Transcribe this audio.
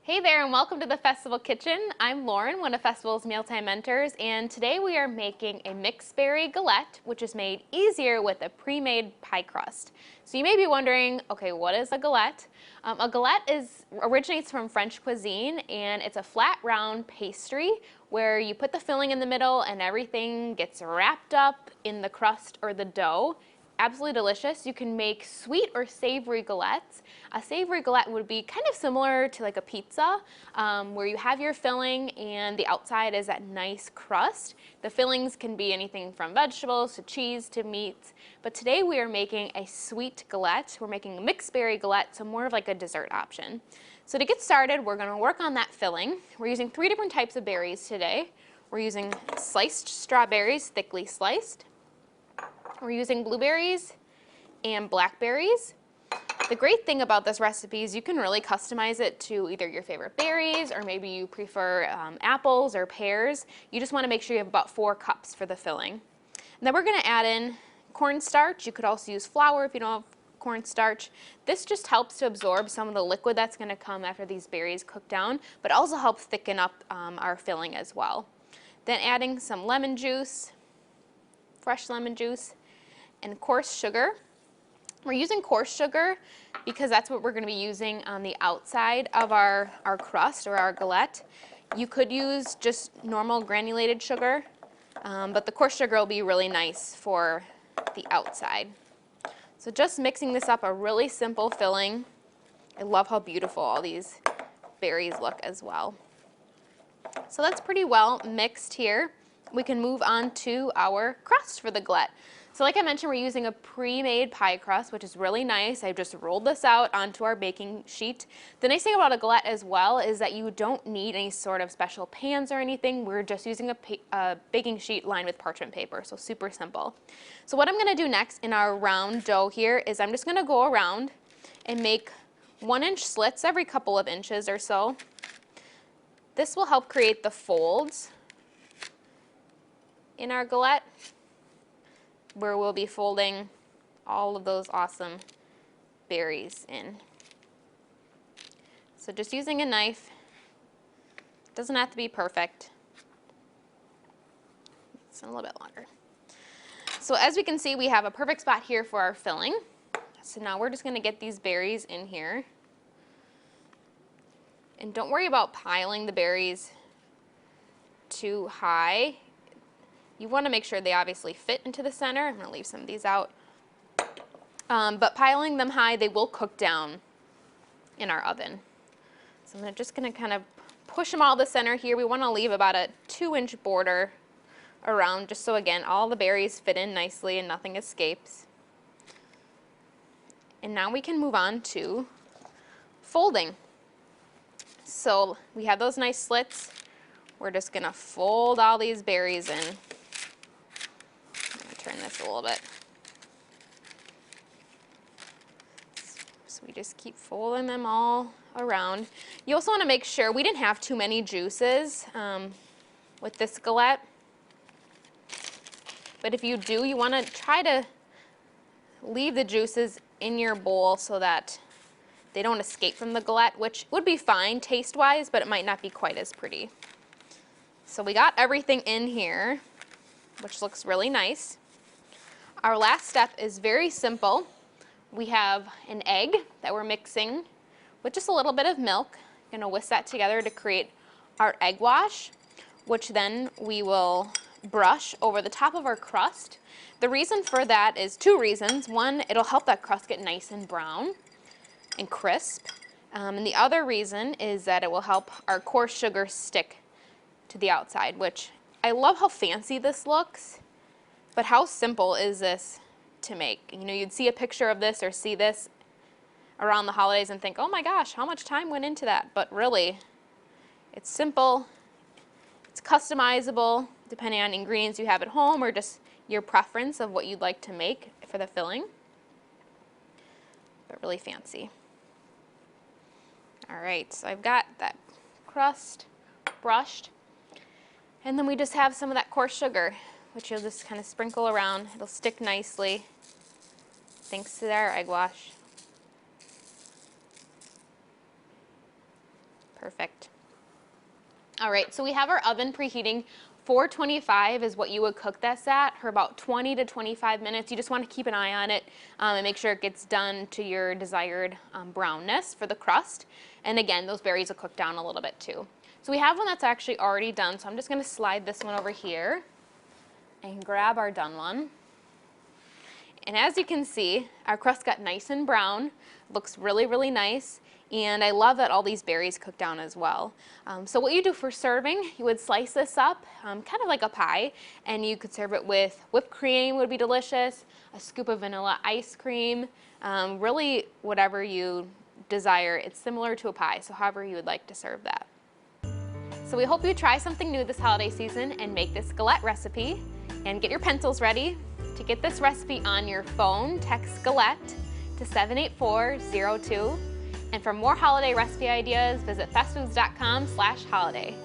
Hey there and welcome to the Festival Kitchen. I'm Lauren, one of Festival's Mealtime Mentors, and today we are making a mixed berry galette, which is made easier with a pre-made pie crust. So you may be wondering, okay, what is a galette? A galette originates from French cuisine, and it's a flat round pastry where you put the filling in the middle and everything gets wrapped up in the crust or the dough. Absolutely delicious. You can make sweet or savory galettes. A savory galette would be kind of similar to like a pizza, where you have your filling and the outside is that nice crust. The fillings can be anything from vegetables to cheese to meats, but today we are making a sweet galette. We're making a mixed berry galette, so more of like a dessert option. So to get started, we're going to work on that filling. We're using 3 different types of berries today. We're using sliced strawberries, thickly sliced. We're using blueberries and blackberries. The great thing about this recipe is you can really customize it to either your favorite berries, or maybe you prefer apples or pears. You just want to make sure you have about 4 cups for the filling. And then we're going to add in cornstarch. You could also use flour if you don't have cornstarch. This just helps to absorb some of the liquid that's going to come after these berries cook down, but also helps thicken up our filling as well. Then adding some lemon juice, fresh lemon juice, and coarse sugar. We're using coarse sugar because that's what we're going to be using on the outside of our crust or our galette. You could use just normal granulated sugar, but the coarse sugar will be really nice for the outside. So just mixing this up, a really simple filling. I love how beautiful all these berries look as well. So that's pretty well mixed here. We can move on to our crust for the galette. So like I mentioned, we're using a pre-made pie crust, which is really nice. I've just rolled this out onto our baking sheet. The nice thing about a galette as well is that you don't need any sort of special pans or anything. We're just using a baking sheet lined with parchment paper, so super simple. So what I'm going to do next in our round dough here is I'm just going to go around and make 1-inch slits every couple of inches or so. This will help create the folds in our galette, where we'll be folding all of those awesome berries in. So just using a knife, doesn't have to be perfect. It's a little bit longer. So as we can see, we have a perfect spot here for our filling. So now we're just going to get these berries in here. And don't worry about piling the berries too high. You want to make sure they obviously fit into the center. I'm going to leave some of these out. But piling them high, they will cook down in our oven. So I'm just going to kind of push them all to the center here. We want to leave about a 2-inch border around, just so again, all the berries fit in nicely and nothing escapes. And now we can move on to folding. So we have those nice slits. We're just going to fold all these berries in. Turn this a little bit. So we just keep folding them all around. You also want to make sure, we didn't have too many juices with this galette. But if you do, you want to try to leave the juices in your bowl so that they don't escape from the galette, which would be fine taste-wise, but it might not be quite as pretty. So we got everything in here, which looks really nice. Our last step is very simple. We have an egg that we're mixing with just a little bit of milk. We're going to whisk that together to create our egg wash, which then we will brush over the top of our crust. The reason for that is 2 reasons. One, it'll help that crust get nice and brown and crisp. And the other reason is that it will help our coarse sugar stick to the outside, which I love how fancy this looks. But how simple is this to make? You know, you'd see a picture of this or see this around the holidays and think, oh my gosh, how much time went into that? But really, it's simple, it's customizable, depending on ingredients you have at home or just your preference of what you'd like to make for the filling. But really fancy. All right, so I've got that crust brushed. And then we just have some of that coarse sugar, which you'll just kind of sprinkle around. It'll stick nicely thanks to our egg wash. Perfect. All right, so we have our oven preheating. 425 is what you would cook this at for about 20 to 25 minutes. You just want to keep an eye on it and make sure it gets done to your desired brownness for the crust. And again, those berries will cook down a little bit too. So we have one that's actually already done, so I'm just going to slide this one over here and grab our done one. And as you can see, our crust got nice and brown, looks really, really nice. And I love that all these berries cook down as well. So what you do for serving, you would slice this up, kind of like a pie, and you could serve it with whipped cream would be delicious, a scoop of vanilla ice cream, really whatever you desire. It's similar to a pie, so however you would like to serve that. So we hope you try something new this holiday season and make this galette recipe. And get your pencils ready. To get this recipe on your phone, text Galette to 78402. And for more holiday recipe ideas, visit festfoods.com/holiday.